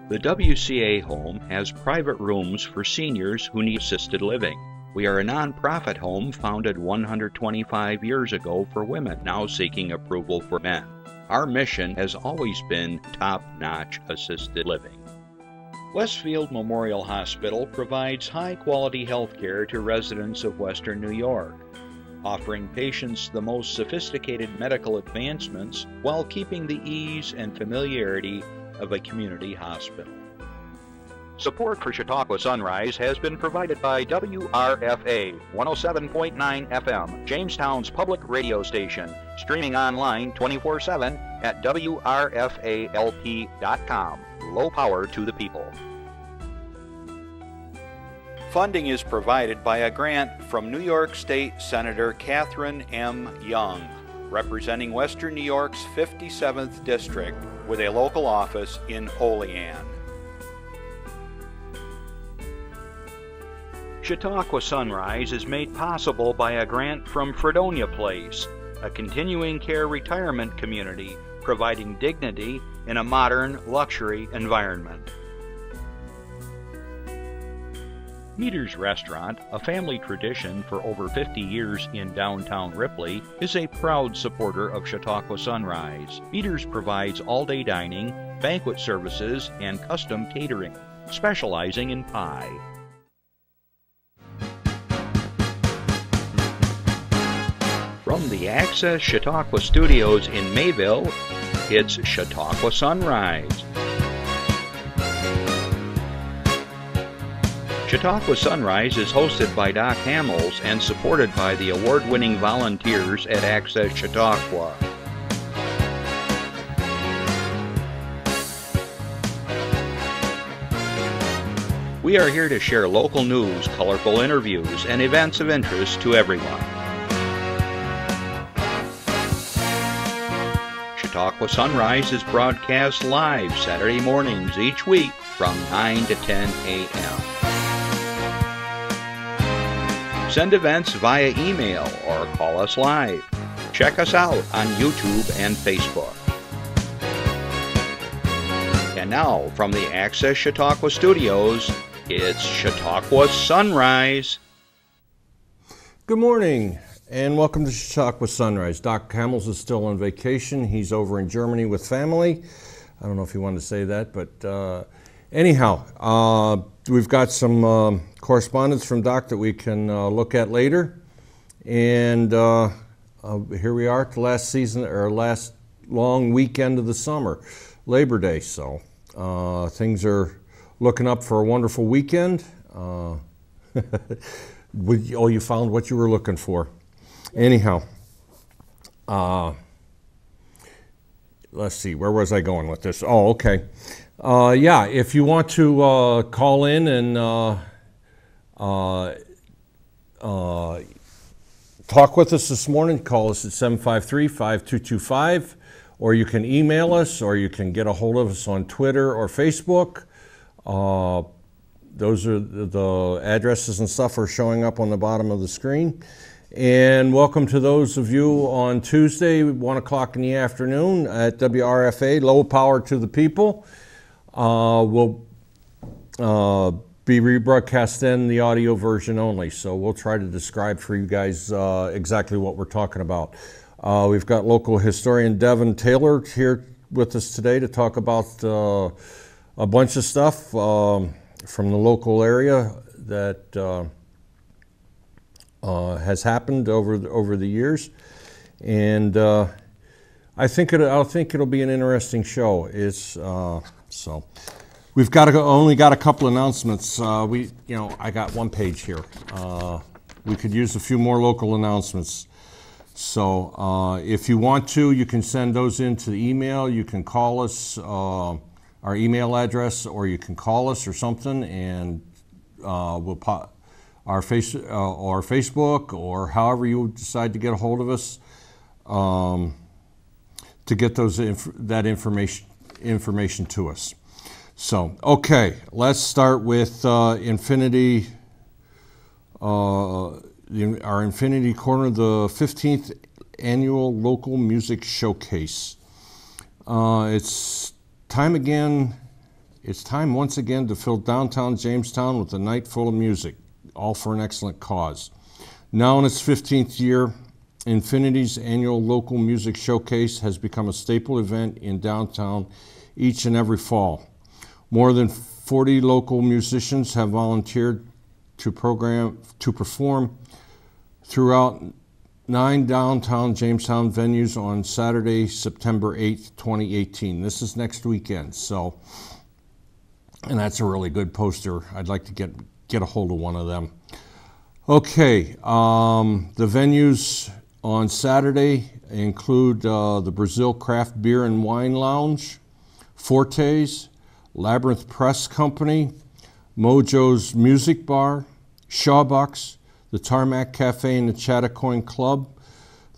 The WCA home has private rooms for seniors who need assisted living. We are a nonprofit home founded 125 years ago for women, now seeking approval for men. Our mission has always been top-notch assisted living. Westfield Memorial Hospital provides high-quality health care to residents of Western New York, offering patients the most sophisticated medical advancements while keeping the ease and familiarity of a community hospital. Support for Chautauqua Sunrise has been provided by WRFA 107.9 FM, Jamestown's public radio station, streaming online 24/7 at WRFALP.com. Low power to the people. Funding is provided by a grant from New York State Senator Catherine M. Young, representing Western New York's 57th District with a local office in Olean. Chautauqua Sunrise is made possible by a grant from Fredonia Place, a continuing care retirement community providing dignity in a modern luxury environment. Meter's Restaurant, a family tradition for over 50 years in downtown Ripley, is a proud supporter of Chautauqua Sunrise. Meter's provides all-day dining, banquet services, and custom catering, specializing in pie. From the Access Chautauqua Studios in Mayville, it's Chautauqua Sunrise. Chautauqua Sunrise is hosted by Doc Hamels and supported by the award-winning volunteers at Access Chautauqua. We are here to share local news, colorful interviews, and events of interest to everyone. Chautauqua Sunrise is broadcast live Saturday mornings each week from 9 to 10 a.m. Send events via email or call us live. Check us out on YouTube and Facebook. And now, from the Access Chautauqua Studios, it's Chautauqua Sunrise. Good morning, and welcome to Chautauqua Sunrise. Doc Hamels is still on vacation. He's over in Germany with family. I don't know if he wanted to say that, but anyhow, we've got some correspondence from Doc that we can look at later. And here we are at the last season, or last long weekend of the summer, Labor Day. So things are looking up for a wonderful weekend. Oh, you found what you were looking for. Anyhow, let's see, where was I going with this? Oh, okay. Yeah, if you want to call in and talk with us this morning, call us at 753-5225, or you can email us, or you can get a hold of us on Twitter or Facebook. Those are the addresses and stuff are showing up on the bottom of the screen. And welcome to those of you on Tuesday, 1 o'clock in the afternoon at WRFA, Low Power to the People. We'll be rebroadcast then, the audio version only. So we'll try to describe for you guys exactly what we're talking about. We've got local historian Devin Taylor here with us today to talk about a bunch of stuff from the local area that has happened over the years, and I think it'll be an interesting show. So we've only got a couple announcements. I got one page here. We could use a few more local announcements. So if you want to, you can send those into the email. You can call us, our email address, or you can call us or something, and we'll pop our Facebook, or however you decide to get a hold of us, to get that information to us. So, okay, let's start with Infinity, our Infinity Corner, the 15th Annual Local Music Showcase. It's time again It's time once again to fill downtown Jamestown with a night full of music, all for an excellent cause. Now in its 15th year, Infinity's annual local music showcase has become a staple event in downtown each and every fall. More than 40 local musicians have volunteered to perform throughout 9 downtown Jamestown venues on Saturday, September 8th, 2018. This is next weekend, and that's a really good poster. I'd like to get a hold of one of them. Okay, the venues on Saturday include the Brazil Craft Beer and Wine Lounge, Fortes, Labyrinth Press Company, Mojo's Music Bar, Shawbucks, the Tarmac Cafe and the Chautauqua Club,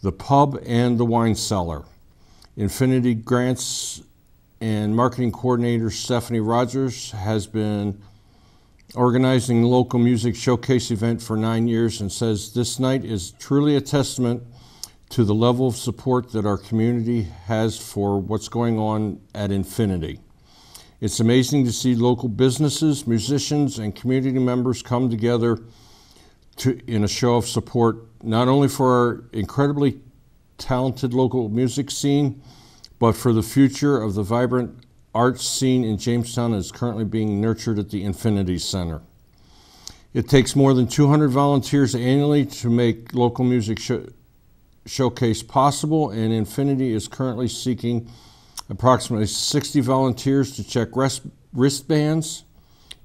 the Pub, and the Wine Cellar. Infinity Grants and Marketing Coordinator Stephanie Rogers has been organizing the local music showcase event for 9 years and says this night is truly a testament to the level of support that our community has for what's going on at Infinity. It's amazing to see local businesses, musicians, and community members come together in a show of support, not only for our incredibly talented local music scene, but for the future of the vibrant arts scene in Jamestown that is currently being nurtured at the Infinity Center. It takes more than 200 volunteers annually to make local music showcase possible, and Infinity is currently seeking approximately 60 volunteers to check wristbands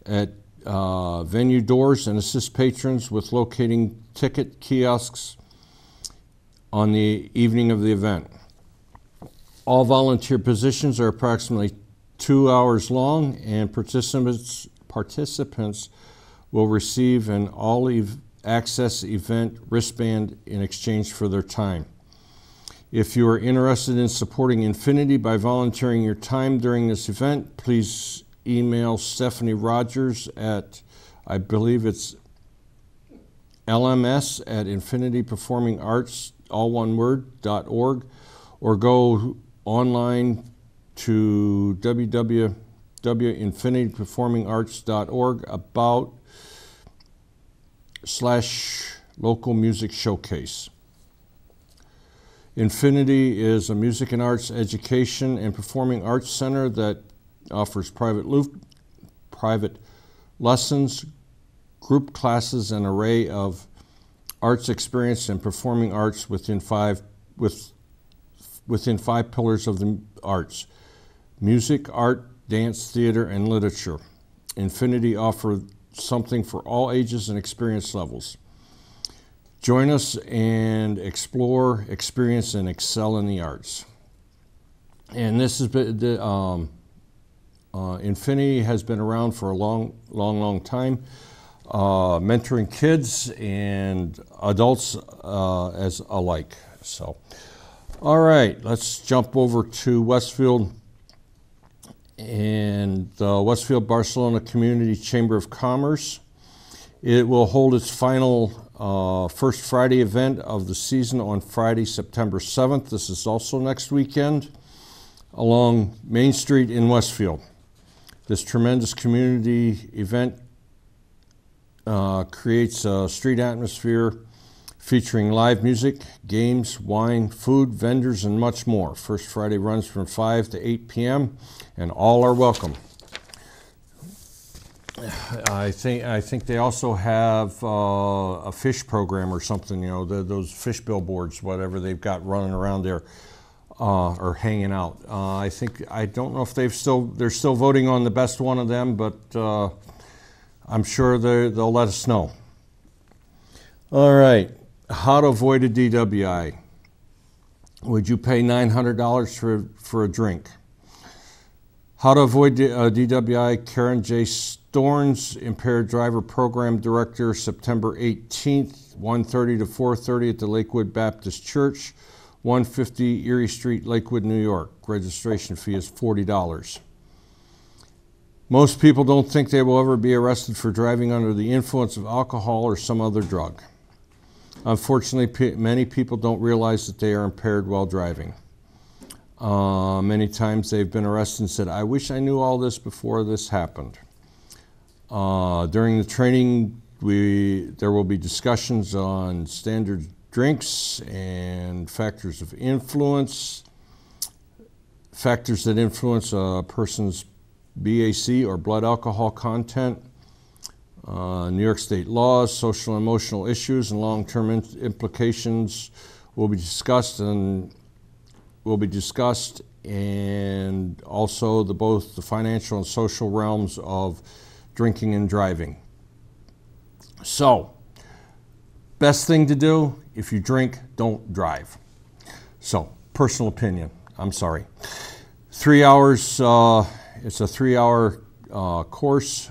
at venue doors and assist patrons with locating ticket kiosks on the evening of the event. All volunteer positions are approximately 2 hours long, and participants will receive an all-access event wristband in exchange for their time. If you are interested in supporting Infinity by volunteering your time during this event, please email Stephanie Rogers at, I believe it's lms@infinityperformingarts, all one word, .org, or go online to www.infinityperformingarts.org /local music showcase. Infinity is a music and arts education and performing arts center that offers private lessons, group classes, and an array of arts experience and performing arts within five pillars of the arts: music, art, dance, theater, and literature. Infinity offers something for all ages and experience levels. Join us and explore, experience, and excel in the arts. And this has been Infinity has been around for a long time, mentoring kids and adults as alike. So, all right, let's jump over to Westfield and the Westfield Barcelona Community Chamber of Commerce. It will hold its final first Friday event of the season on Friday, September 7th. This is also next weekend along Main Street in Westfield. This tremendous community event creates a street atmosphere featuring live music, games, wine, food, vendors, and much more. First Friday runs from 5 to 8 p.m. and all are welcome. I think they also have a fish program or something, you know, those fish billboards, whatever they've got running around there or hanging out. I don't know if they're still voting on the best one of them, but I'm sure they'll let us know. All right, how to avoid a DWI. Would you pay $900 for a drink? How to avoid a DWI, Karen J. Storns, Impaired Driver Program Director, September 18th, 1:30 to 4:30 at the Lakewood Baptist Church, 150 Erie Street, Lakewood, New York. Registration fee is $40. Most people don't think they will ever be arrested for driving under the influence of alcohol or some other drug. Unfortunately, many people don't realize that they are impaired while driving. Many times they've been arrested and said, I wish I knew all this before this happened. During the training, there will be discussions on standard drinks and factors of influence, factors that influence a person's BAC or blood alcohol content, New York State laws, social and emotional issues, and long-term implications will be discussed, and also both the financial and social realms of drinking and driving. So, best thing to do, if you drink, don't drive. So, personal opinion, I'm sorry. 3 hours, it's a 3-hour course.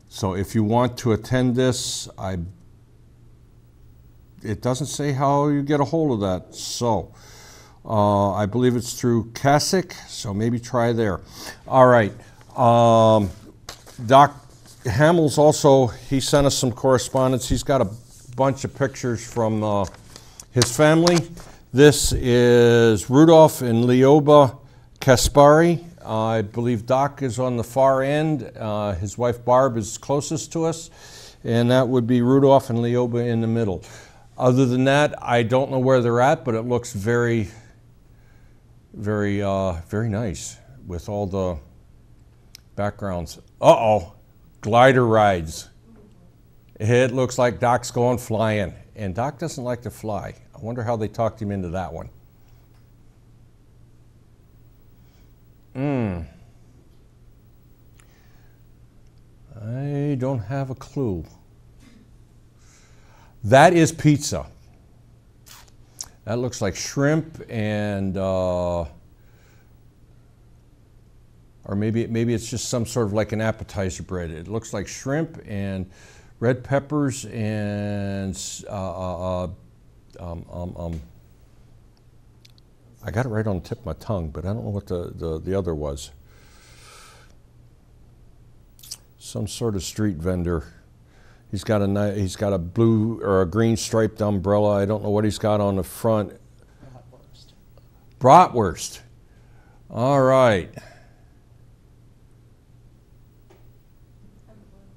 So if you want to attend this, it doesn't say how you get a hold of that. So I believe it's through CASIC, so maybe try there. All right. Doc Hamels also, he sent us some correspondence. He's got a bunch of pictures from his family. This is Rudolph and Leoba Kaspari. I believe Doc is on the far end. His wife Barb is closest to us, and that would be Rudolph and Leoba in the middle. Other than that, I don't know where they're at, but it looks very, very, very nice with all the backgrounds. Uh-oh, glider rides. It looks like Doc's going flying, and Doc doesn't like to fly. I wonder how they talked him into that one. I don't have a clue. That is pizza. That looks like shrimp and, or maybe it's just some sort of like an appetizer bread. It looks like shrimp and red peppers and I got it right on the tip of my tongue, but I don't know what the other was. Some sort of street vendor. He's got a blue or a green striped umbrella. I don't know what he's got on the front. Bratwurst. Bratwurst. All right.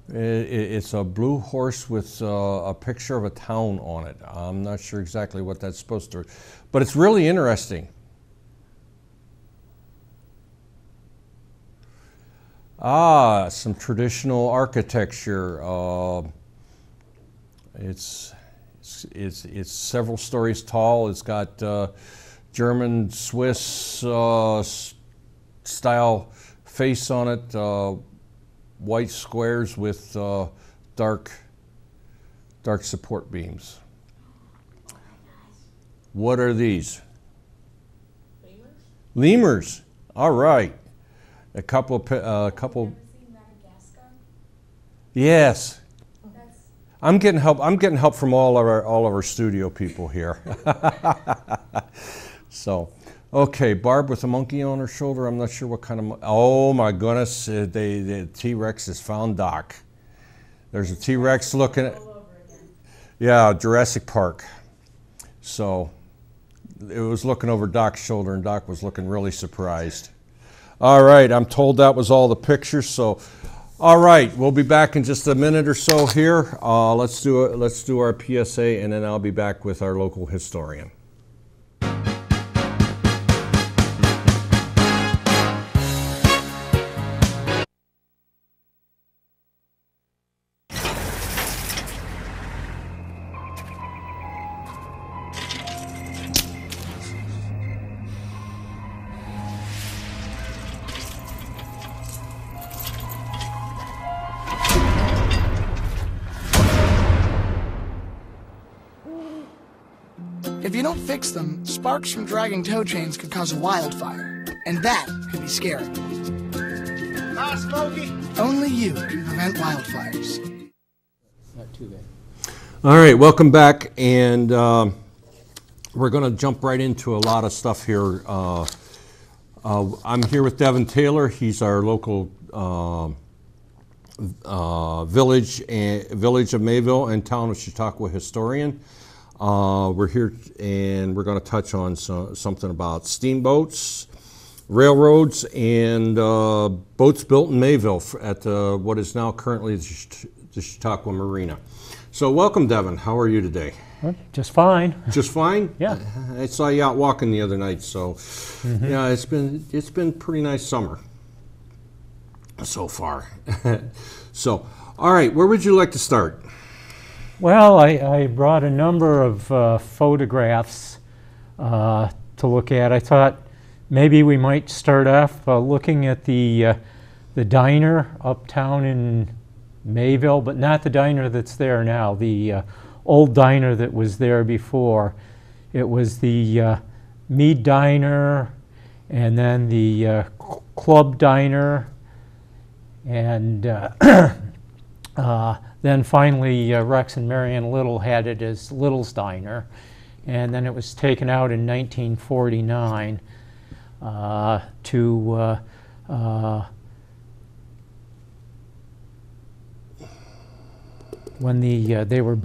It's a blue horse with a picture of a town on it. I'm not sure exactly what that's supposed to, but it's really interesting. Some traditional architecture. It's several stories tall. It's got German, Swiss style face on it. White squares with dark support beams. What are these? Lemurs. Lemurs. All right. A couple. Have you ever seen Madagascar? Yes. I'm getting help. I'm getting help from all of our studio people here. So. Okay, Barb with a monkey on her shoulder. I'm not sure what kind of. Oh my goodness! The T-Rex has found Doc. There's a T-Rex looking at. Yeah, Jurassic Park. So it was looking over Doc's shoulder, and Doc was looking really surprised. All right, I'm told that was all the pictures. So, all right, we'll be back in just a minute or so here. Let's do our PSA, and then I'll be back with our local historian. If you don't fix them, sparks from dragging tow chains could cause a wildfire, and that could be scary. Hi, Smokey. Only you can prevent wildfires. Not too bad. All right, welcome back, and we're going to jump right into a lot of stuff here. I'm here with Devin Taylor. He's our local village of Mayville and town of Chautauqua historian. We're here and we're going to touch on something about steamboats, railroads, and boats built in Mayville at what is now currently the Chautauqua Marina. So welcome, Devin. How are you today? Just fine. Just fine? Yeah. I saw you out walking the other night, so yeah, it's been pretty nice summer so far. So, all right, where would you like to start? Well, I brought a number of photographs to look at. I thought maybe we might start off looking at the diner uptown in Mayville, but not the diner that's there now, the old diner that was there before. It was the Mead Diner, and then the Club Diner, and then finally Rex and Marianne Little had it as Little's Diner, and then it was taken out in 1949 to when they were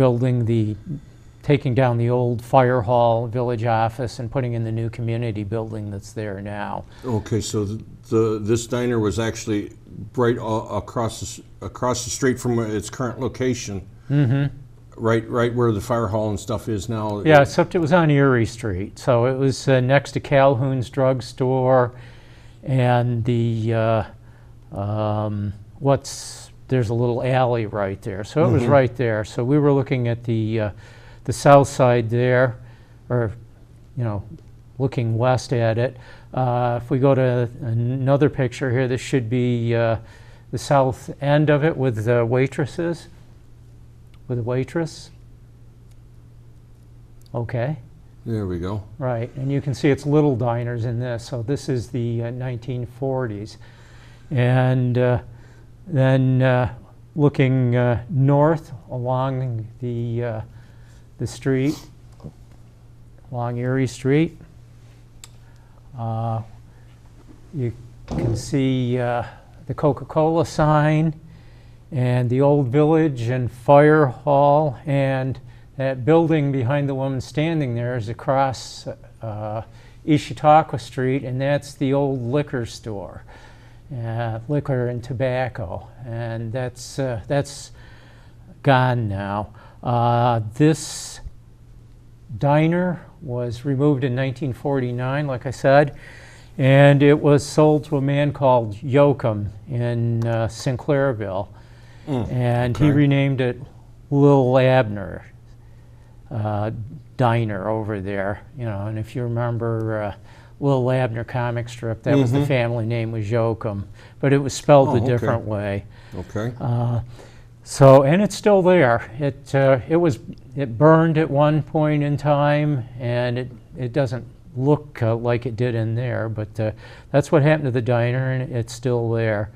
taking down the old fire hall, village office, and putting in the new community building that's there now. Okay, so this diner was actually right across the street from its current location. Mm-hmm. Right where the fire hall and stuff is now. Yeah, except it was on Erie Street, so it was next to Calhoun's drugstore, and there's a little alley right there, so it was right there. So we were looking at the south side there, or looking west at it. If we go to another picture here, this should be the south end of it with the waitresses, with a waitress. Okay. There we go. Right, and you can see it's little diners in this. So this is the 1940s, and then looking north along the street, along Erie Street, you can see the Coca-Cola sign and the old village and fire hall, and that building behind the woman standing there is across East Chautauqua Street, and that's the old liquor store. Liquor and tobacco, and that's gone now. This diner was removed in 1949, like I said, and it was sold to a man called Yoakum in Sinclairville, and he renamed it Lil Abner Diner over there. And if you remember Lil Abner comic strip, that was the family name, was Yoakum, but it was spelled a different way. Okay. So, and it's still there. It burned at one point in time, and it doesn't look like it did in there, but that's what happened to the diner, and it's still there.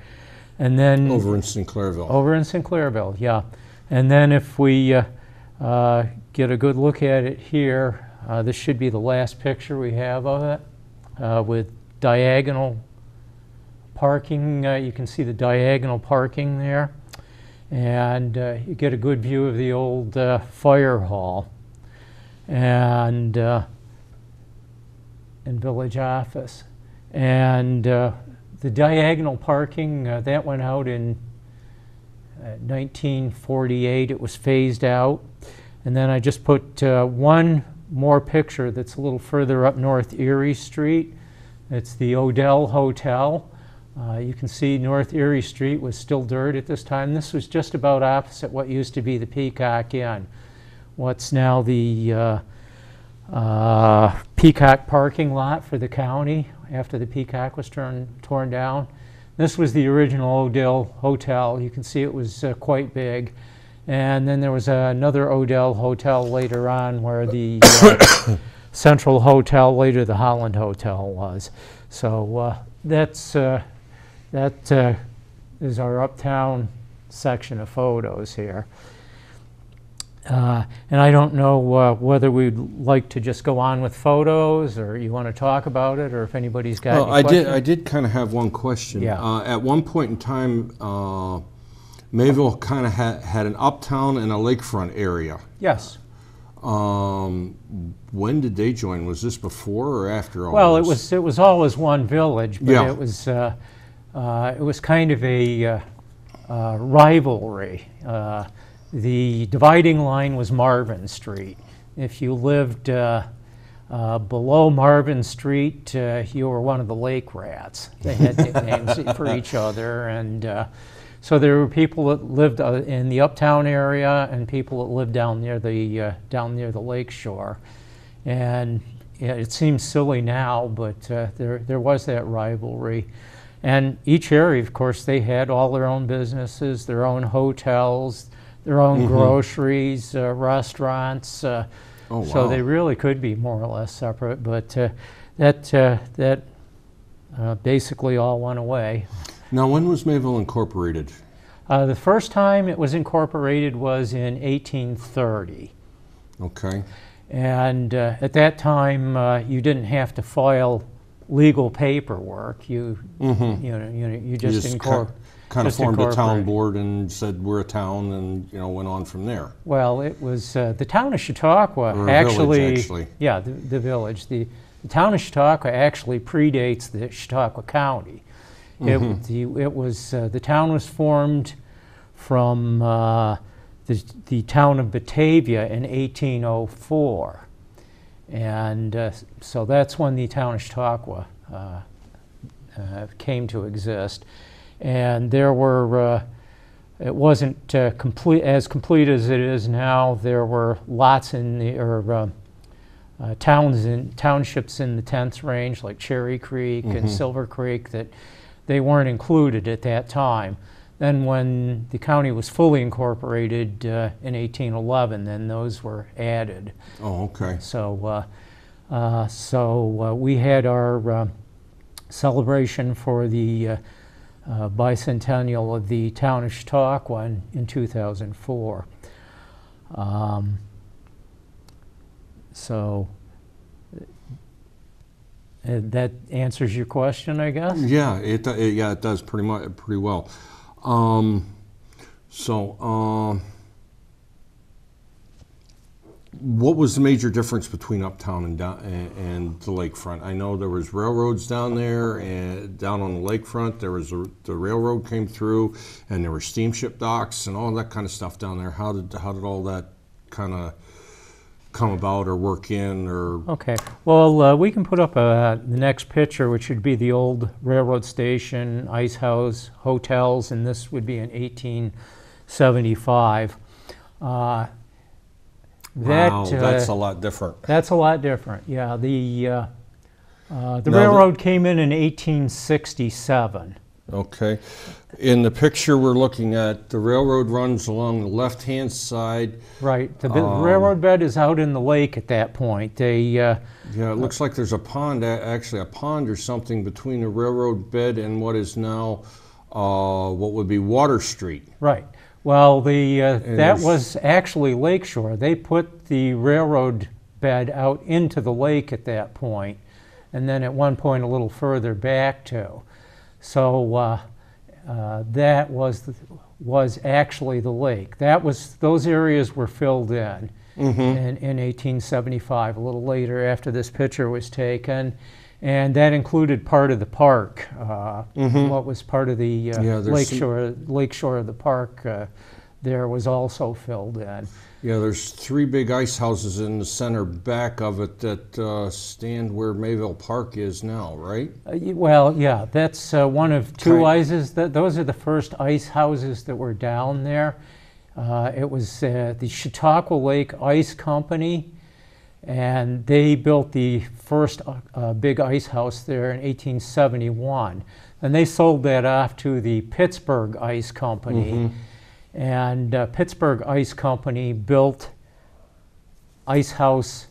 And then over in Sinclairville. Over in Sinclairville, yeah. And then if we get a good look at it here, this should be the last picture we have of it. With diagonal parking. You can see the diagonal parking there, and you get a good view of the old fire hall and village office. And the diagonal parking, that went out in 1948. It was phased out. And then I just put one more picture that's a little further up North Erie Street. It's the Odell Hotel. You can see North Erie Street was still dirt at this time. This was just about opposite what used to be the Peacock Inn, what's now the Peacock parking lot for the county after the Peacock was torn down. This was the original Odell Hotel. You can see it was quite big. And then there was another Odell Hotel later on where the Central Hotel, later the Holland Hotel, was. So that is our uptown section of photos here. And I don't know whether we'd like to just go on with photos, or you want to talk about it, or if anybody's got any questions. I did kind of have one question. Yeah. At one point in time, Mayville kind of had an uptown and a lakefront area. Yes. When did they join? Was this before or after all Well, this? it was always one village, but Yeah. it was kind of a rivalry. The dividing line was Marvin Street. If you lived below Marvin Street, you were one of the lake rats. They had nicknames for each other, and so there were people that lived in the Uptown area and people that lived down near the lake shore. And it seems silly now, but there was that rivalry. And each area, of course, they had all their own businesses, their own hotels, their own groceries, restaurants. Oh, wow. So they really could be more or less separate, but that basically all went away. Now, when was Mayville incorporated? The first time it was incorporated was in 1830. Okay. And at that time, you didn't have to file legal paperwork. You just kind of formed a town board and said we're a town, and went on from there. Well, it was the town of Chautauqua Or actually. village, actually. Yeah, the village. The town of Chautauqua actually predates the Chautauqua County. The town was formed from the town of Batavia in 1804, and so that's when the town of Chautauqua came to exist. And there were, it wasn't complete as it is now. There were lots townships in the 10th range, like Cherry Creek and Silver Creek, that they weren't included at that time. Then when the county was fully incorporated in 1811, then those were added. Oh, okay. So we had our celebration for the bicentennial of the town of Chautauqua in 2004. That answers your question, I guess? Yeah, it does pretty well. What was the major difference between Uptown and the lakefront? I know there was railroads down there, and down on the lakefront there was the railroad came through, and there were steamship docks and all that kind of stuff down there. How did all that kind of come about or work in? Or okay, well, we can put up the next picture, which would be the old railroad station, ice house, hotels, and this would be in 1875. Wow, that's a lot different. That's a lot different. Yeah, the railroad came in 1867. Okay. In the picture we're looking at, the railroad runs along the left-hand side. Right. The railroad bed is out in the lake at that point. Yeah, it looks like there's a pond, actually a pond or something between the railroad bed and what is now what would be Water Street. Right. Well, that was actually Lakeshore. They put the railroad bed out into the lake at that point, and then at one point a little further back too. So that was actually the lake. Those areas were filled in in 1875, a little later after this picture was taken, and that included part of the park. What was part of the lakeshore of the park there was also filled in. Yeah, there's three big ice houses in the center back of it that stand where Mayville Park is now, right? Well, yeah, that's one of two ices. Those are the first ice houses that were down there. It was the Chautauqua Lake Ice Company, and they built the first big ice house there in 1871. And they sold that off to the Pittsburgh Ice Company. And Pittsburgh Ice Company built ice house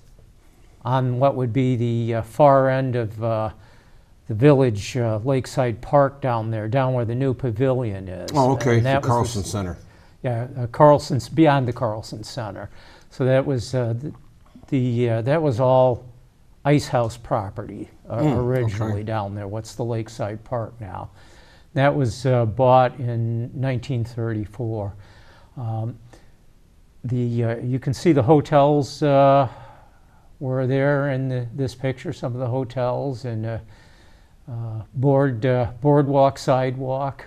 on what would be the far end of the village Lakeside Park down there, down where the new pavilion is. Oh, okay, the Carlson Center. Yeah, Carlson's beyond the Carlson Center. So that was that was all ice house property originally down there. What's the Lakeside Park now? That was bought in 1934. You can see the hotels were there in this picture, some of the hotels, and boardwalk, sidewalk.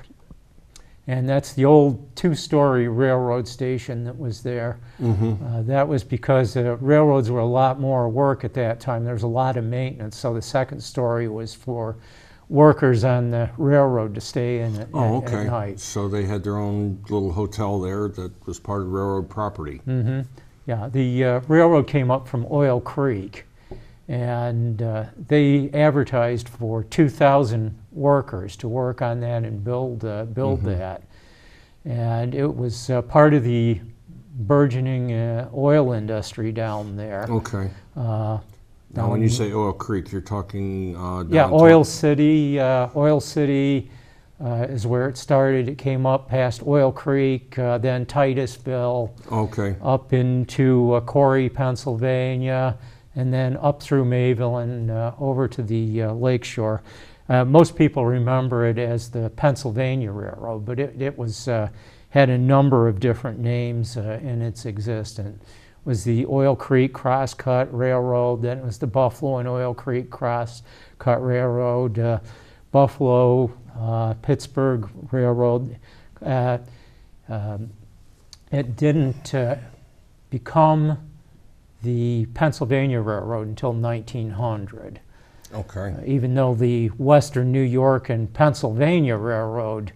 And that's the old two-story railroad station that was there. That was because railroads were a lot more work at that time. There was a lot of maintenance, so the second story was for workers on the railroad to stay in at night. So they had their own little hotel there that was part of railroad property. Yeah, the railroad came up from Oil Creek, and they advertised for 2,000 workers to work on that and build that. And it was part of the burgeoning oil industry down there. Okay. Now, when you say Oil Creek, you're talking Oil City. Oil City is where it started. It came up past Oil Creek, then Titusville, up into Corey, Pennsylvania, and then up through Mayville and over to the lakeshore. Most people remember it as the Pennsylvania Railroad, but it was had a number of different names in its existence. It was the Oil Creek Crosscut Railroad, then it was the Buffalo and Oil Creek Crosscut Railroad, Buffalo, Pittsburgh Railroad. It didn't become the Pennsylvania Railroad until 1900. Okay. Even though the Western New York and Pennsylvania Railroad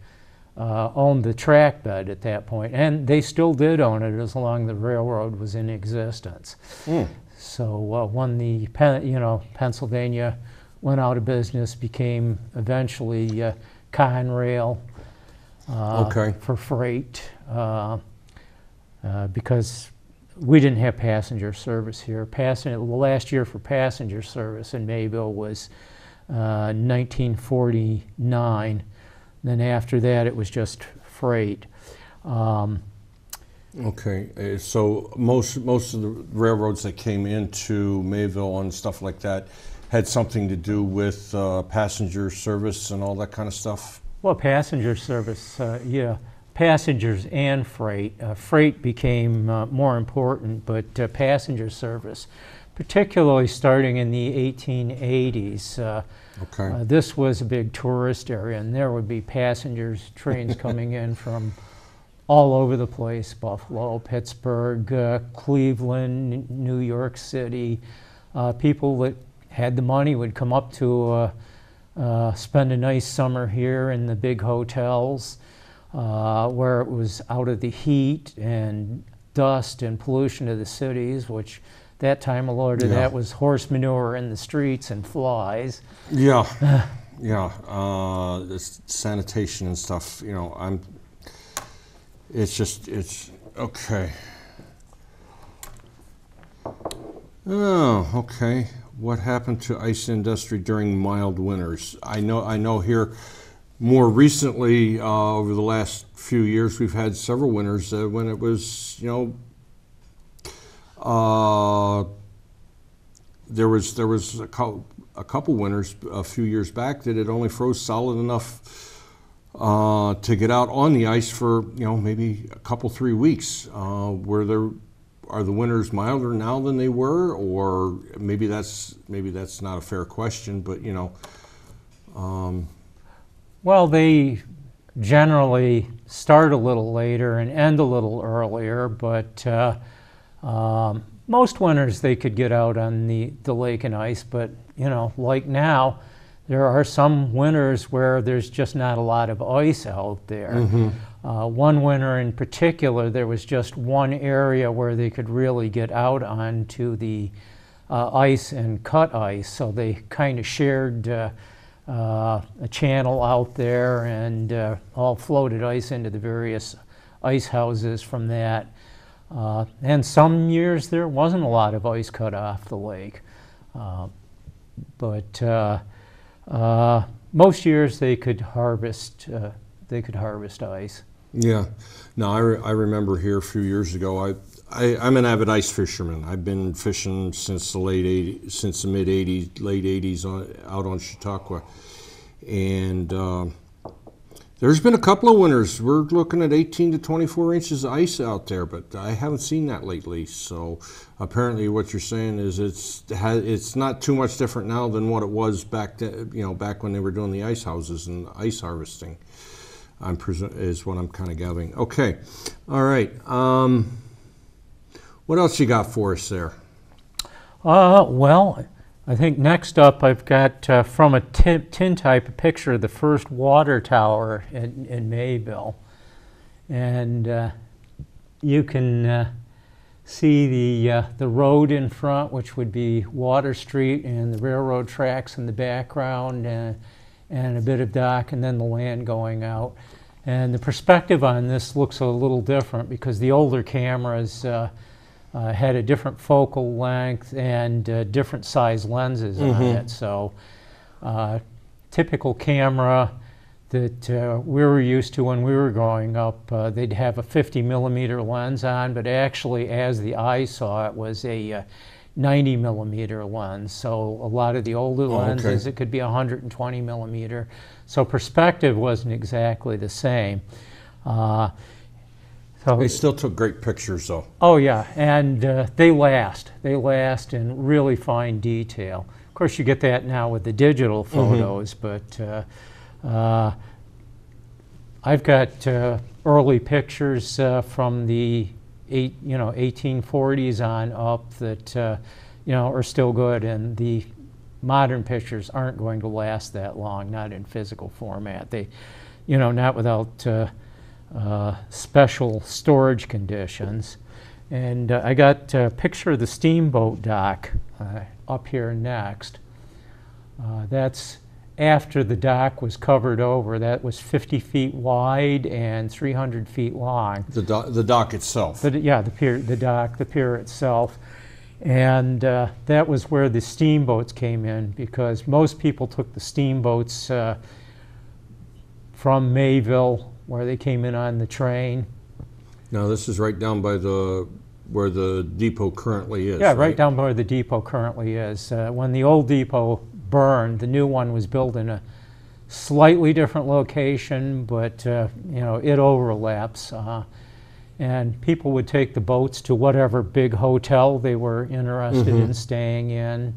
owned the track bed at that point, and they still did own it as long as the railroad was in existence. So when the Pennsylvania went out of business, became eventually Conrail for freight, because we didn't have passenger service here. The last year for passenger service in Mayville was 1949. Then after that, it was just freight. Okay, so most of the railroads that came into Mayville and stuff like that had something to do with passenger service and all that kind of stuff? Well, passenger service, yeah. Passengers and freight. Freight became more important, but passenger service, particularly starting in the 1880s. This was a big tourist area, and there would be passengers trains coming in from all over the place: Buffalo, Pittsburgh, Cleveland, New York City. People that had the money would come up to spend a nice summer here in the big hotels, where it was out of the heat and dust and pollution of the cities, which that time a lot of that was horse manure in the streets and flies. This sanitation and stuff, it's okay. Oh, okay. What happened to ice industry during mild winters? I know here more recently, over the last few years, we've had several winters when it was, there was a couple winters a few years back that it only froze solid enough to get out on the ice for maybe a couple 3 weeks. Are the winters milder now than they were, or maybe that's not a fair question, but Well, they generally start a little later and end a little earlier, but most winters they could get out on the lake and ice. But like now, there are some winters where there's just not a lot of ice out there. One winter in particular, there was just one area where they could really get out onto the ice and cut ice, so they kind of shared a channel out there and all floated ice into the various ice houses from that. And some years there wasn't a lot of ice cut off the lake, but most years they could harvest ice. Yeah, no, I remember here a few years ago. I'm an avid ice fisherman. I've been fishing since the late '80s out on Chautauqua, and There's been a couple of winters. We're looking at 18 to 24 inches of ice out there, but I haven't seen that lately. So apparently, what you're saying is it's not too much different now than what it was back back when they were doing the ice houses and ice harvesting. Is what I'm kind of gathering. Okay, all right. What else you got for us there? Well, I think next up I've got from a tintype a picture of the first water tower in Mayville. And you can see the road in front, which would be Water Street, and the railroad tracks in the background, and a bit of dock, and then the land going out. And the perspective on this looks a little different because the older cameras had a different focal length and different size lenses on it. So typical camera that we were used to when we were growing up, they'd have a 50 millimeter lens on, but actually as the eye saw it was a 90 millimeter lens. So a lot of the older lenses, it could be 120 millimeter. So perspective wasn't exactly the same. So They still took great pictures, though. Oh yeah, and they last. They last in really fine detail. Of course, you get that now with the digital photos, but I've got early pictures from the 1840s on up that are still good, and the modern pictures aren't going to last that long, not in physical format. They, not without special storage conditions. And I got a picture of the steamboat dock up here next. That's after the dock was covered over. That was 50 feet wide and 300 feet long. The dock itself. The pier itself. And that was where the steamboats came in, because most people took the steamboats from Mayville, where they came in on the train. Now this is right down by where the depot currently is. Yeah, right down where the depot currently is. When the old depot burned, the new one was built in a slightly different location, but it overlaps. And people would take the boats to whatever big hotel they were interested in staying in.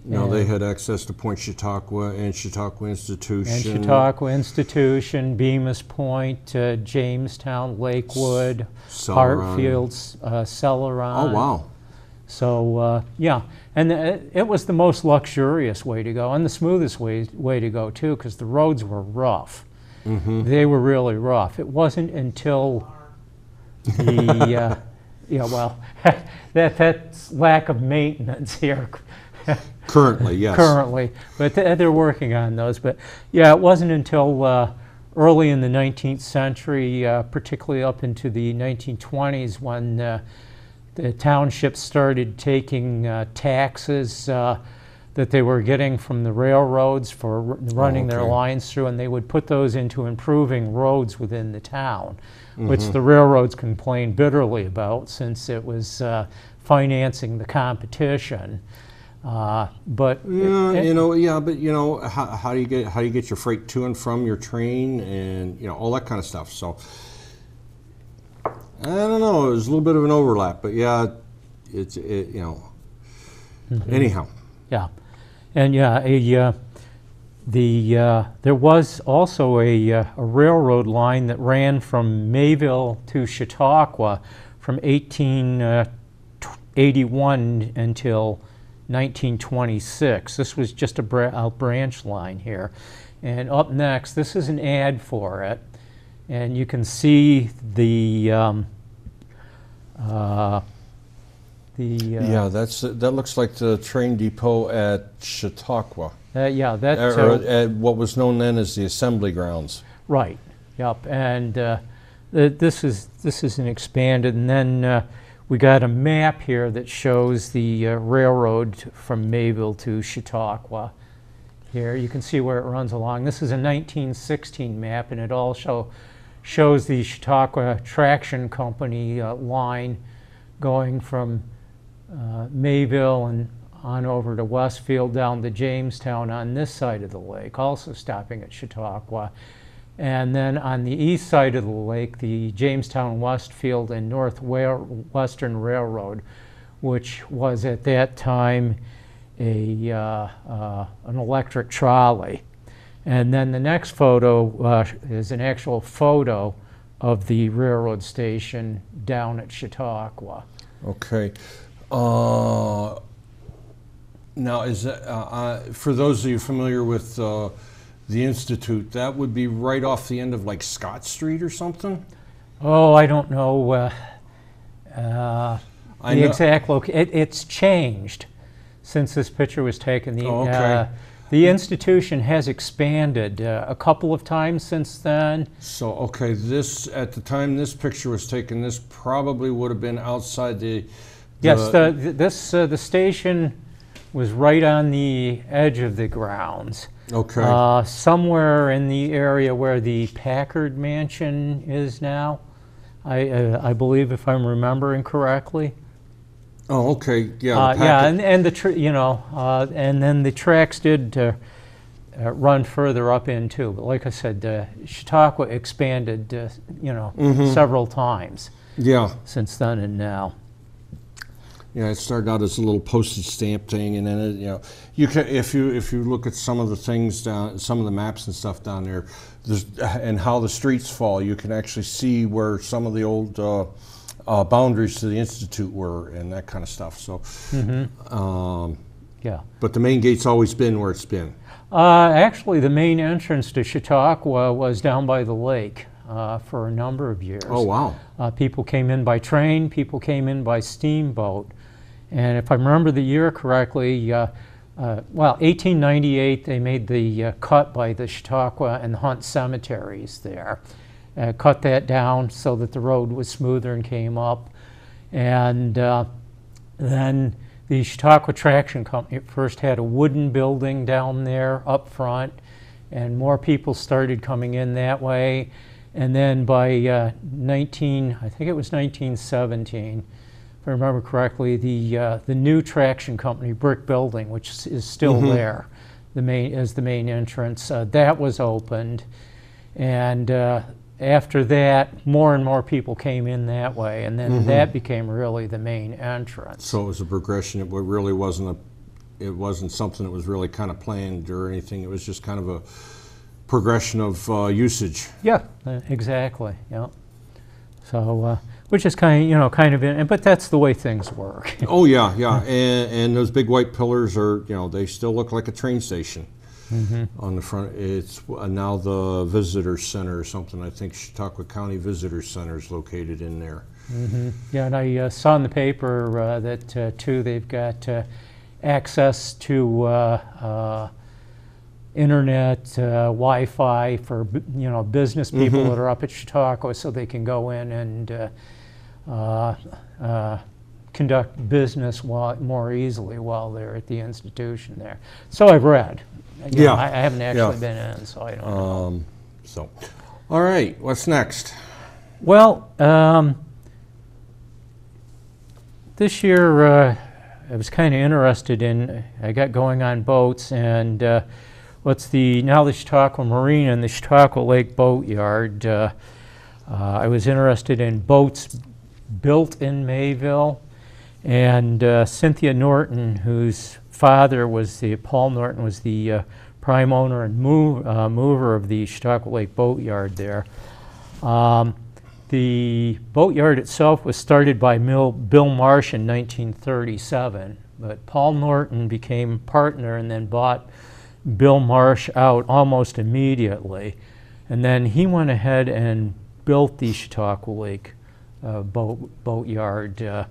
Now they had access to Point Chautauqua and Chautauqua Institution. And Chautauqua Institution, Bemis Point, Jamestown, Lakewood, Hartfield, Celeron. Oh, wow. So, yeah. And it was the most luxurious way to go, and the smoothest way to go, too, because the roads were rough. They were really rough. It wasn't until the, that's lack of maintenance here. Currently, yes. Currently, but they're working on those. But yeah, it wasn't until early in the 19th century, particularly up into the 1920s, when the townships started taking taxes that they were getting from the railroads for running their lines through, and they would put those into improving roads within the town, which the railroads complained bitterly about, since it was financing the competition. But how do you get your freight to and from your train, and all that kind of stuff. So I don't know. There's a little bit of an overlap, but yeah, anyhow. Yeah, and yeah, there was also a railroad line that ran from Mayville to Chautauqua from 1881 until 1926. This was just a branch line here. And up next, this is an ad for it, and you can see that looks like the train depot at Chautauqua. That's what was known then as the assembly grounds. Right. Yep. And this is an expanded, and then we got a map here that shows the railroad from Mayville to Chautauqua. Here you can see where it runs along. This is a 1916 map, and it also shows the Chautauqua Traction Company line going from Mayville and on over to Westfield, down to Jamestown on this side of the lake, also stopping at Chautauqua. And then on the east side of the lake, the Jamestown Westfield and Northwestern Railroad, which was at that time an electric trolley. And then the next photo is an actual photo of the railroad station down at Chautauqua. Okay. Now, is that, for those of you familiar with the Institute, that would be right off the end of like Scott Street or something? Oh, I don't know the exact location. It's changed since this picture was taken. The institution has expanded a couple of times since then. So, okay, at the time this picture was taken, this probably would have been outside the... Yes, the station was right on the edge of the grounds. Okay. Somewhere in the area where the Packard Mansion is now, I believe, if I'm remembering correctly. Oh, okay. Yeah. And then the tracks did run further up in too. But like I said, Chautauqua expanded, several times. Yeah. Since then and now. Yeah, it started out as a little postage stamp thing, and then you can, if you look at some of the things down, some of the maps and stuff down there, and how the streets fall, you can actually see where some of the old boundaries to the Institute were and that kind of stuff. So, yeah. But the main gate's always been where it's been. Actually, the main entrance to Chautauqua was down by the lake for a number of years. Oh, wow. People came in by train, people came in by steamboat. And if I remember the year correctly, 1898, they made the cut by the Chautauqua and Hunt cemeteries there. Cut that down so that the road was smoother and came up. And then the Chautauqua Traction Company first had a wooden building down there up front, and more people started coming in that way. And then by I think it was 1917, if I remember correctly, the new traction company, brick building, which is still there, as the main entrance, that was opened. And after that, more and more people came in that way, and then that became really the main entrance. So it was a progression. It really wasn't something that was really kind of planned or anything. It was just kind of a progression of usage. Yeah, exactly. Yeah. So, which is but that's the way things work. Oh yeah, yeah. And those big white pillars are, they still look like a train station. On the front, it's now the Visitor Center or something. I think Chautauqua County Visitor Center is located in there. Yeah, and I saw in the paper that too they've got access to internet, Wi-Fi for business people that are up at Chautauqua, so they can go in and conduct business more easily while they're at the institution there. So I've read. I haven't actually been in, so I don't know. So, all right, what's next? Well, this year I was kind of interested in. I got going on boats, and now the Chautauqua Marina and the Chautauqua Lake Boatyard. I was interested in boats built in Mayville, and Cynthia Norton, whose father was Paul Norton, was the prime owner and mover of the Chautauqua Lake Boatyard there. The boatyard itself was started by Bill Marsh in 1937, but Paul Norton became partner and then bought Bill Marsh out almost immediately. And then he went ahead and built the Chautauqua Lake Boatyard.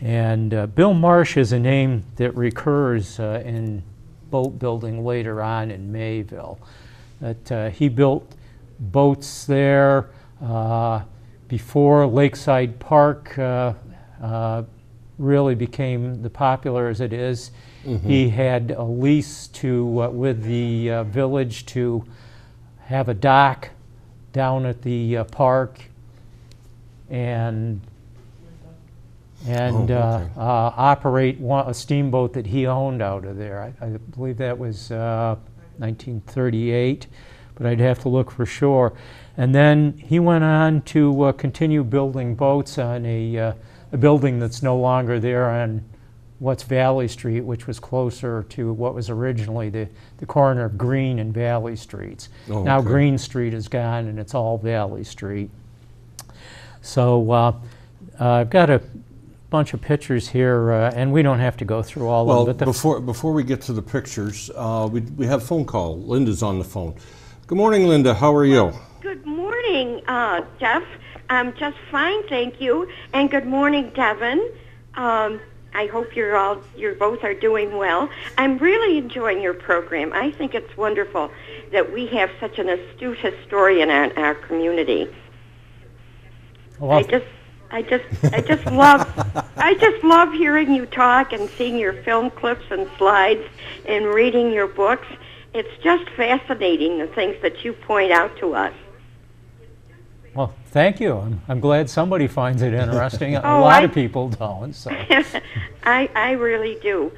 And Bill Marsh is a name that recurs in boat building later on in Mayville. That he built boats there before Lakeside Park really became the popular as it is. He had a lease with the village to have a dock down at the park and operate a steamboat that he owned out of there. I believe that was 1938. but I'd have to look for sure. And then he went on to continue building boats on a building that's no longer there on what's Valley Street, which was closer to what was originally the corner of Green and Valley Streets. Oh, now okay. Green Street is gone and it's all Valley Street. So I've got a bunch of pictures here, and we don't have to go through all Well, of them. But before we get to the pictures, we have a phone call. Linda's on the phone. Good morning, Linda. How are you? Good morning, Jeff. I'm just fine, thank you. And good morning, Devin. I hope you both are doing well. I'm really enjoying your program. I think it's wonderful that we have such an astute historian in our community. well, I just love hearing you talk and seeing your film clips and slides and reading your books. It's just fascinating, the things that you point out to us. well, thank you. I'm glad somebody finds it interesting. A lot of people don't. So. I really do.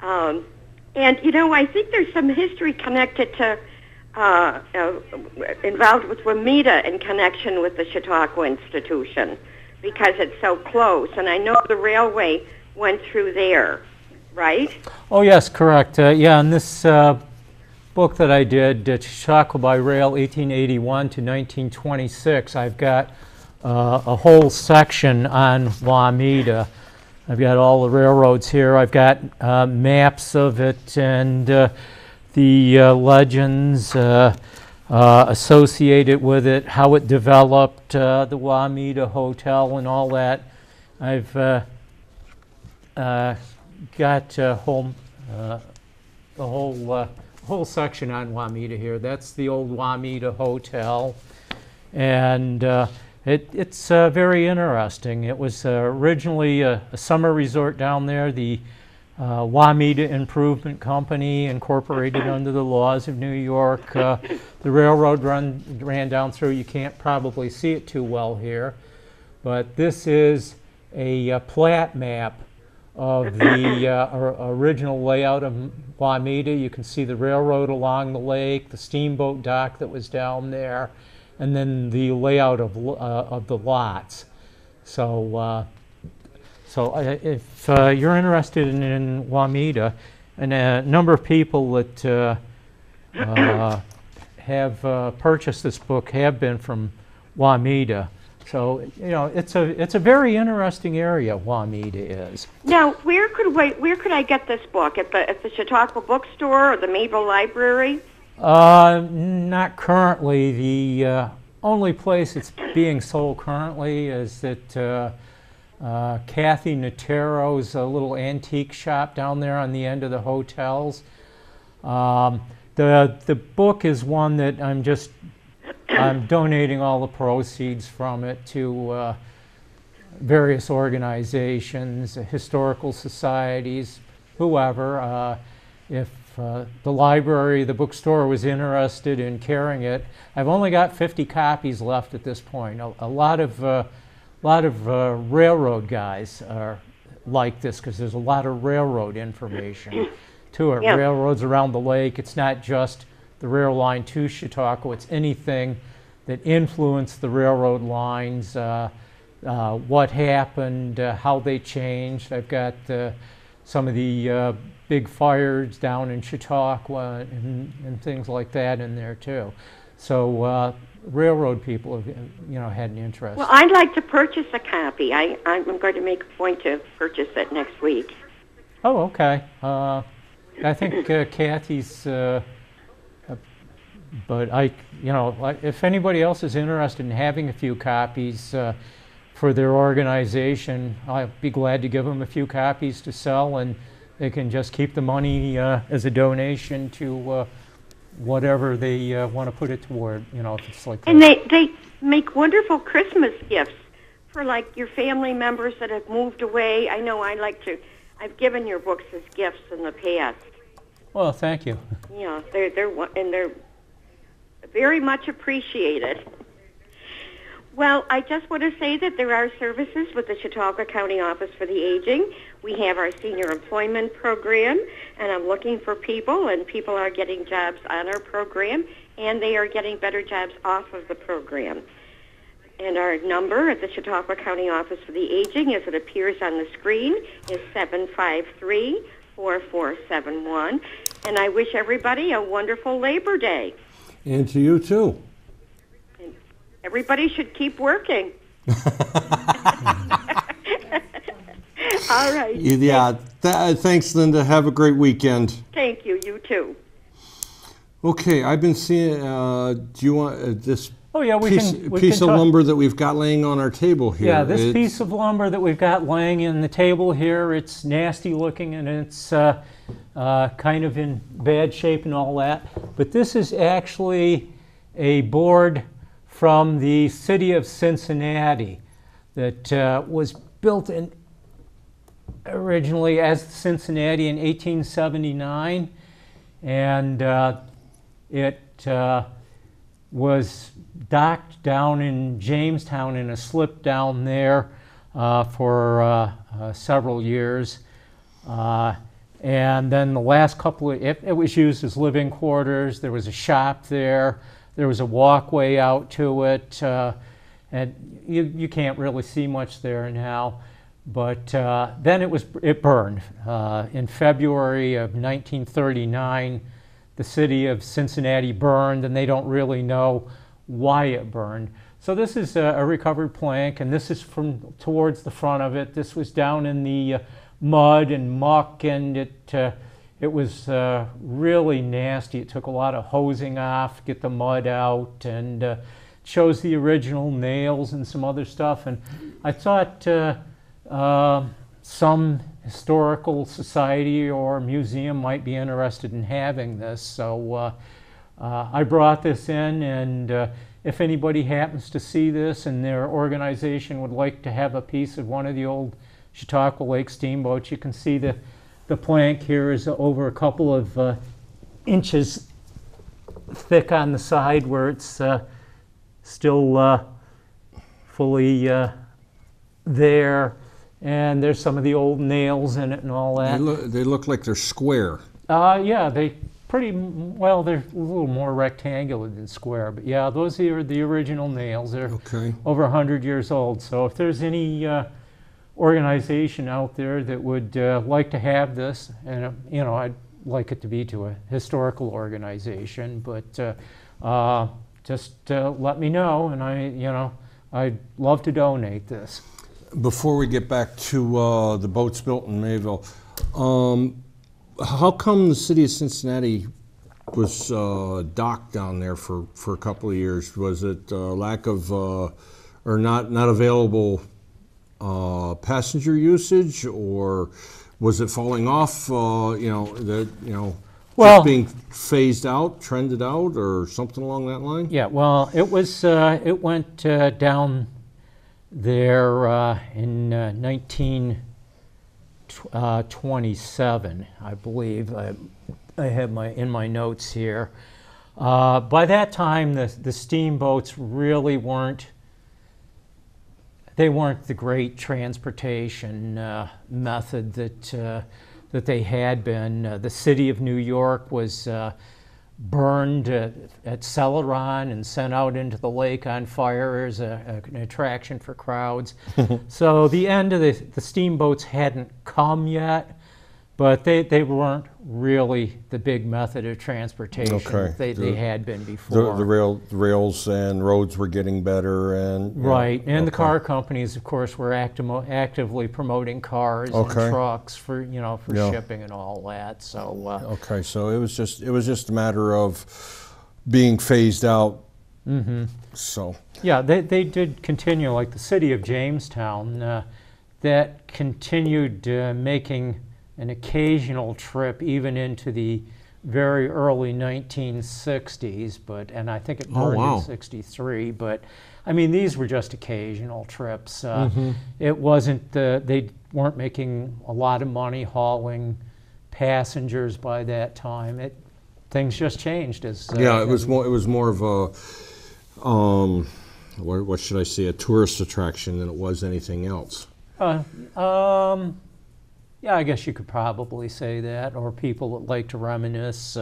And, you know, I think there's some history connected to, involved with Juanita in connection with the Chautauqua Institution because it's so close. And I know the railway went through there, right? Oh, yes, correct. Yeah, in this book that I did, Chautauqua by Rail, 1881 to 1926, I've got a whole section on Juanita. I've got all the railroads here. I've got maps of it and the legends associated with it, how it developed, the Juanita Hotel and all that. I've got the whole section on Juanita here. That's the old Juanita Hotel, and it's very interesting. It was originally a summer resort down there. The Juanita Improvement Company, incorporated under the laws of New York. The railroad ran down through. You can't probably see it too well here, but this is a plat map of the original layout of Juanita. You can see the railroad along the lake, the steamboat dock that was down there, and then the layout of the lots. So, if you're interested in Juanita, and a number of people that have purchased this book have been from Juanita. So, you know, it's a very interesting area, Juanita is. Now, where could I get this book? At the Chautauqua bookstore or the Mayville library? Not currently. The only place it's being sold currently is at Kathy Notero's little antique shop down there on the end of the hotels. The book is one that I'm donating all the proceeds from it to various organizations, historical societies, whoever. If the library, the bookstore was interested in carrying it, I've only got 50 copies left at this point. A lot of railroad guys are like this because there's a lot of railroad information to it. Yeah. Railroads around the lake. It's not just the rail line to Chautauqua. It's anything that influenced the railroad lines, what happened, how they changed. I've got some of the big fires down in Chautauqua and things like that in there too. So railroad people have, had an interest. Well, I'd like to purchase a copy. I'm going to make a point to purchase it next week. Oh, okay. I think Kathy's. But if anybody else is interested in having a few copies for their organization, I'd be glad to give them a few copies to sell, and they can just keep the money as a donation to whatever they want to put it toward. If it's like. And they make wonderful Christmas gifts for like your family members that have moved away. I know I've given your books as gifts in the past. Well, thank you. Yeah, they're very much appreciated. Well, I just want to say that there are services with the Chautauqua County Office for the Aging. We have our senior employment program, and I'm looking for people, and people are getting jobs on our program. and they are getting better jobs off of the program. And our number at the Chautauqua County Office for the Aging, as it appears on the screen, is 753-4471. And I wish everybody a wonderful Labor Day. And to you too. And everybody should keep working. All right. Yeah. Thanks, Linda. Have a great weekend. Thank you. You too. Okay, I've been seeing. Do you want this? Oh yeah, we piece can of lumber that we've got laying on our table here? Yeah, this piece of lumber that we've got laying in the table here, it's nasty looking and it's kind of in bad shape and all that. But this is actually a board from the city of Cincinnati that was built originally as Cincinnati in 1879, and it was docked down in Jamestown in a slip down there for several years. And then the last couple of, it was used as living quarters. There was a shop there. There was a walkway out to it. And you can't really see much there now. But then it burned. In February of 1939, the city of Cincinnati burned, and they don't really know why it burned. So this is a recovered plank, and this is from towards the front of it. This was down in the mud and muck, and it was really nasty. It took a lot of hosing off to get the mud out, and shows the original nails and some other stuff. And I thought some historical society or museum might be interested in having this. So I brought this in, and if anybody happens to see this and their organization would like to have a piece of one of the old Chautauqua Lake steamboats, you can see the plank here is over a couple of inches thick on the side where it's still fully there. And there's some of the old nails in it and all that. They look like they're square. Yeah, they're a little more rectangular than square. But yeah, those are the original nails. They're over 100 years old. So if there's any organization out there that would like to have this, and I'd like it to be to a historical organization, but just let me know, and I'd love to donate this. Before we get back to the boats built in Mayville, how come the city of Cincinnati was docked down there for a couple of years? Was it lack of or not available passenger usage, or was it falling off? Just being phased out, trended out, or something along that line? Yeah, well, it was. It went down there in 1927, I believe. I have in my notes here. By that time, the steamboats really weren't. They weren't the great transportation method that they had been. The city of New York was burned at Celeron and sent out into the lake on fire as an attraction for crowds. So the end of the steamboats hadn't come yet, but they weren't really the big method of transportation they had been before. The rails and roads were getting better, and right, and the car companies, of course, were actively promoting cars and trucks for shipping and all that. So so it was just a matter of being phased out. Mm-hmm. So yeah, they did continue, like the city of Jamestown, that continued making an occasional trip even into the very early 1960s, and I think it burned in 63, but I mean, these were just occasional trips. It wasn't, they weren't making a lot of money hauling passengers by that time. Things just changed as it was more of a what should I say, a tourist attraction than it was anything else. Yeah, I guess you could probably say that, or people that like to reminisce.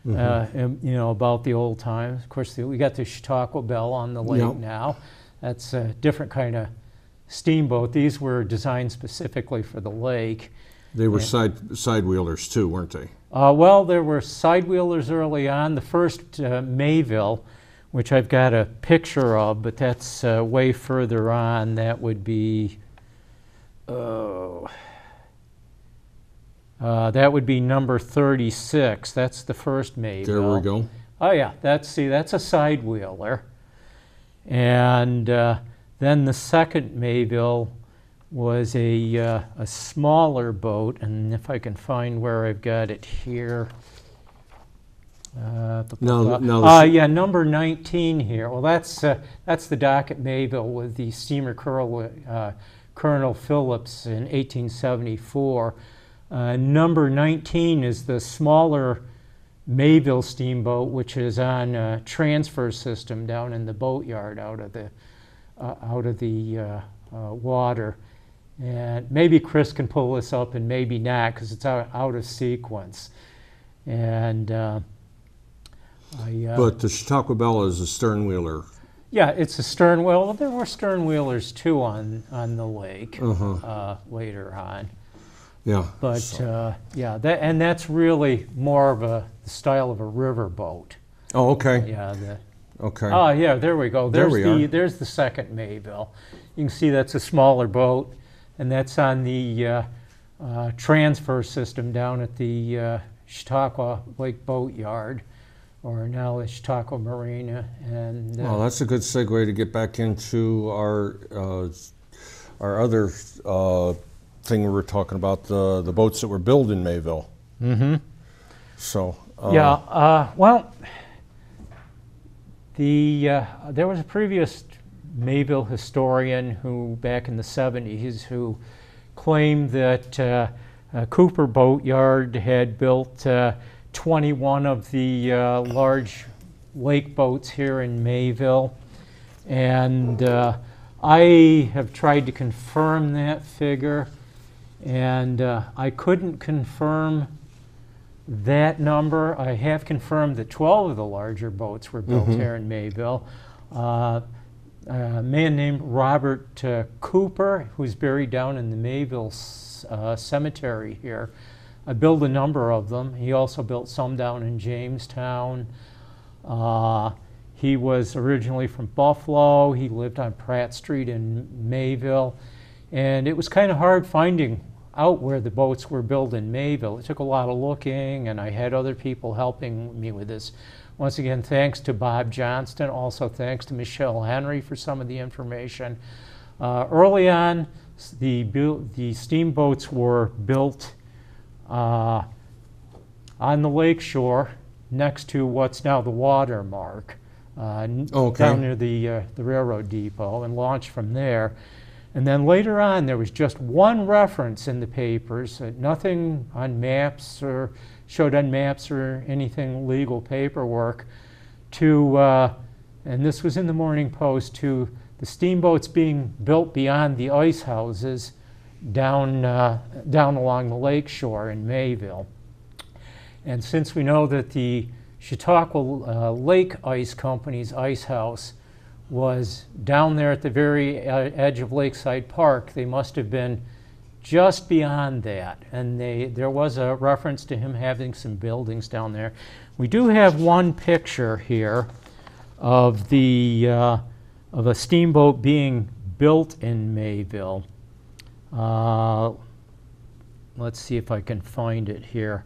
you know, about the old times. Of course, we got the Chautauqua Belle on the lake now. That's a different kind of steamboat. These were designed specifically for the lake. They were side wheelers too, weren't they? Well, there were side wheelers early on. The first Mayville, which I've got a picture of, but that's way further on. That would be, that would be number 36. That's the first Mayville. There we go. Oh yeah, that's a side wheeler. And then the second Mayville was a smaller boat, and if I can find where I've got it here. Yeah, number 19 here. Well, that's the dock at Mayville with the steamer Colonel Phillips in 1874. Number 19 is the smaller Mayville steamboat, which is on a transfer system down in the boatyard out of the water. And maybe Chris can pull this up, and maybe not, because it's out of sequence. And but the Chautauqua Belle is a stern wheeler. Yeah, it's a stern wheel. Well, there were stern wheelers too on the lake later on. Yeah. But yeah, that's really more of the style of a river boat. Oh, okay. Yeah. Okay. Oh, yeah. There we go. There's there's the second Mayville. You can see that's a smaller boat, and that's on the transfer system down at the Chautauqua Lake Boatyard, or now the Chautauqua Marina. And well, that's a good segue to get back into our other thing we were talking about, the boats that were built in Mayville. Mm-hmm. So well, there was a previous Mayville historian who, back in the 70s, who claimed that Cooper Boatyard had built 21 of the large lake boats here in Mayville, and I have tried to confirm that figure, and I couldn't confirm that number. I have confirmed that 12 of the larger boats were built here in Mayville. A man named Robert Cooper, who's buried down in the Mayville cemetery here, built a number of them. He also built some down in Jamestown. He was originally from Buffalo. He lived on Pratt Street in Mayville. And it was kind of hard finding out where the boats were built in Mayville. It took a lot of looking, and I had other people helping me with this. Once again, thanks to Bob Johnston. Also thanks to Michelle Henry for some of the information. Early on, the steamboats were built on the lake shore next to what's now the Watermark, down near the railroad depot, and launched from there. And then later on, there was just one reference in the papers, nothing on maps or showed on maps or anything legal paperwork, to, and this was in the Morning Post, to the steamboats being built beyond the ice houses down along the lake shore in Mayville. And since we know that the Chautauqua Lake Ice Company's ice house was down there at the very edge of Lakeside Park, they must have been just beyond that. And there was a reference to him having some buildings down there. We do have one picture here of a steamboat being built in Mayville. Let's see if I can find it here.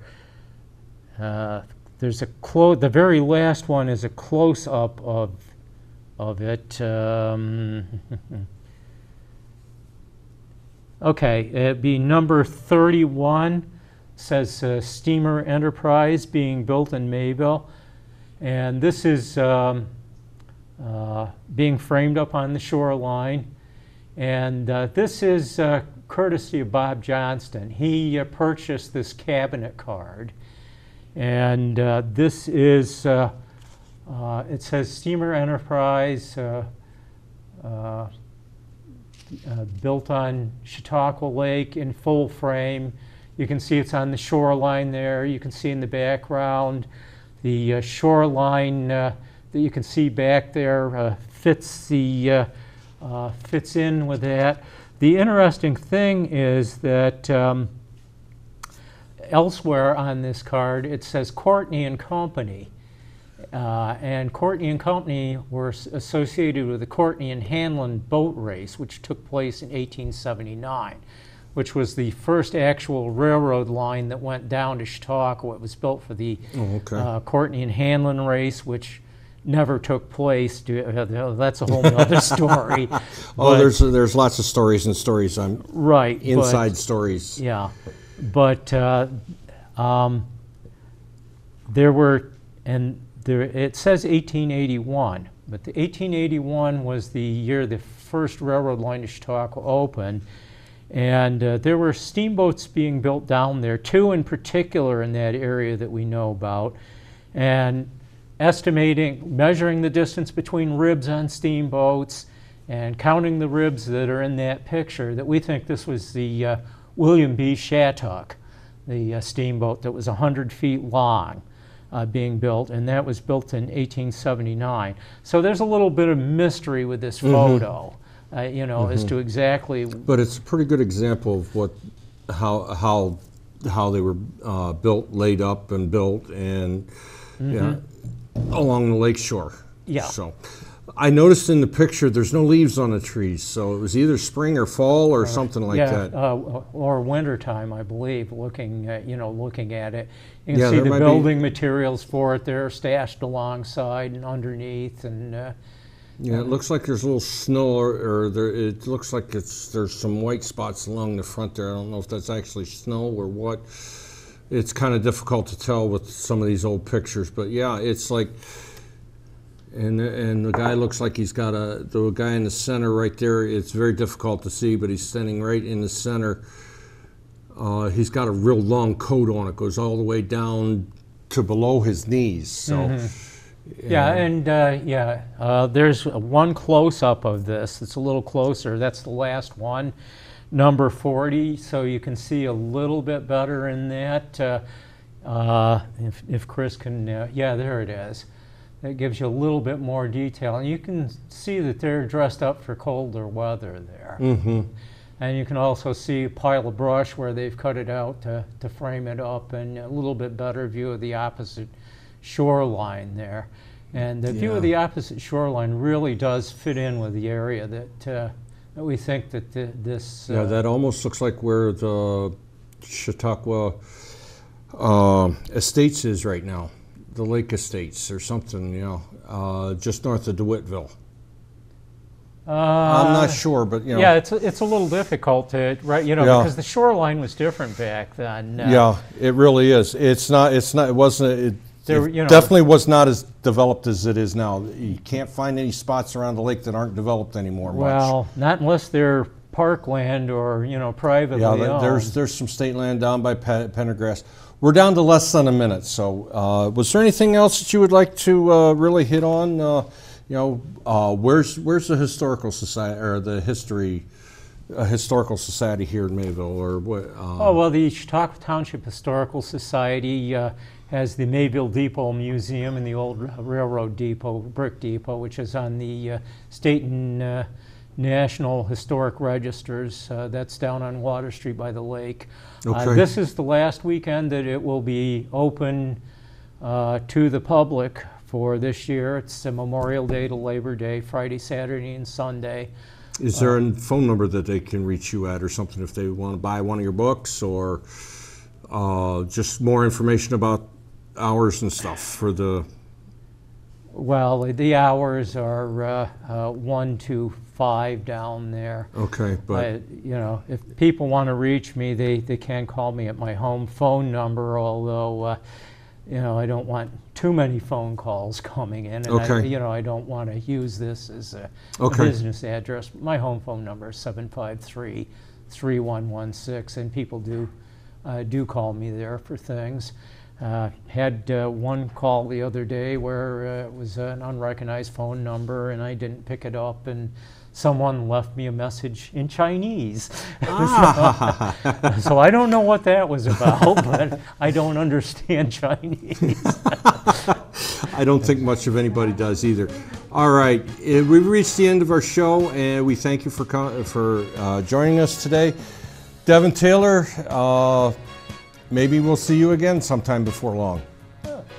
There's the very last one is a close-up of it. Okay, it'd be number 31. Says Steamer Enterprise being built in Mayville, and this is being framed up on the shoreline. And this is courtesy of Bob Johnston. He purchased this cabinet card, and this is it says Steamer Enterprise, built on Chautauqua Lake in full frame. You can see it's on the shoreline there. You can see in the background The shoreline that you can see back there fits in with that. The interesting thing is that elsewhere on this card it says Courtney and Company. And Courtney and Company were associated with the Courtney and Hanlon boat race, which took place in 1879, which was the first actual railroad line that went down to Chautauqua. It was built for the Courtney and Hanlon race, which never took place. That's a whole other story. There's lots of stories and stories on inside stories. Yeah, but there were, and it says 1881, but the 1881 was the year the first railroad line to Chautauqua opened, and there were steamboats being built down there, 2 in particular in that area that we know about, and measuring the distance between ribs on steamboats and counting the ribs that are in that picture, that we think this was the William B. Shattuck, the steamboat that was 100 feet long, being built, and that was built in 1879. So there's a little bit of mystery with this photo, as to exactly. But it's a pretty good example of how they were built, laid up, and built, and along the lake shore. Yeah. So I noticed in the picture there's no leaves on the trees, so it was either spring or fall or something like that. Or winter time, I believe. Looking at it, you can see the building materials for it there stashed alongside and underneath, and it looks like there's a little snow, it looks like there's some white spots along the front there. I don't know if that's actually snow or what. It's kind of difficult to tell with some of these old pictures, but yeah, it's like. And the guy looks like he's got the guy in the center right there. It's very difficult to see, but he's standing right in the center. He's got a real long coat on. It goes all the way down to below his knees. So, there's one close-up of this. It's a little closer. That's the last one, number 40. So you can see a little bit better in that. If Chris can, there it is. That gives you a little bit more detail, and you can see that they're dressed up for colder weather there. And you can also see a pile of brush where they've cut it out to frame it up, and a little bit better view of the opposite shoreline there. And the view of the opposite shoreline really does fit in with the area that we think that this... that almost looks like where the Chautauqua Estates is right now. The Lake Estates or something, just north of DeWittville. I'm not sure, but Yeah, it's a little difficult to because the shoreline was different back then. Yeah, it really is. It definitely was not as developed as it is now. You can't find any spots around the lake that aren't developed anymore. Well, not unless they're parkland or privately owned. There's some state land down by Pendergrass. We're down to less than a minute, so was there anything else that you would like to really hit on? Where's the historical society or the historical society here in Mayville, or what? The Chautauqua Township Historical Society has the Mayville Depot Museum and the old railroad depot, brick depot, which is on the state and National Historic Registers. That's down on Water Street by the lake. This is the last weekend that it will be open to the public for this year. It's Memorial Day to Labor Day, Friday, Saturday, and Sunday. Is there a phone number that they can reach you at or something if they want to buy one of your books, or just more information about hours and stuff for the... Well, the hours are 1 to 5 down there. Okay, but if people want to reach me, they can call me at my home phone number. Although I don't want too many phone calls coming in, and I don't want to use this as a business address. My home phone number is 753-3116, and people do call me there for things. Had one call the other day where it was an unrecognized phone number, and I didn't pick it up, and someone left me a message in Chinese. So I don't know what that was about, but I don't understand Chinese. I don't think much of anybody does either. All right, we've reached the end of our show, and we thank you for joining us today. Devin Taylor, maybe we'll see you again sometime before long.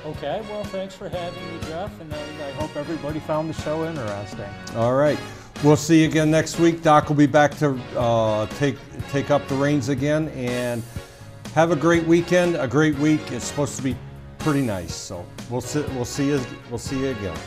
Okay, well, thanks for having me, Jeff, and I hope everybody found the show interesting. All right, we'll see you again next week. Doc will be back to take up the reins again, and have a great weekend, a great week. It's supposed to be pretty nice, so we'll see you again.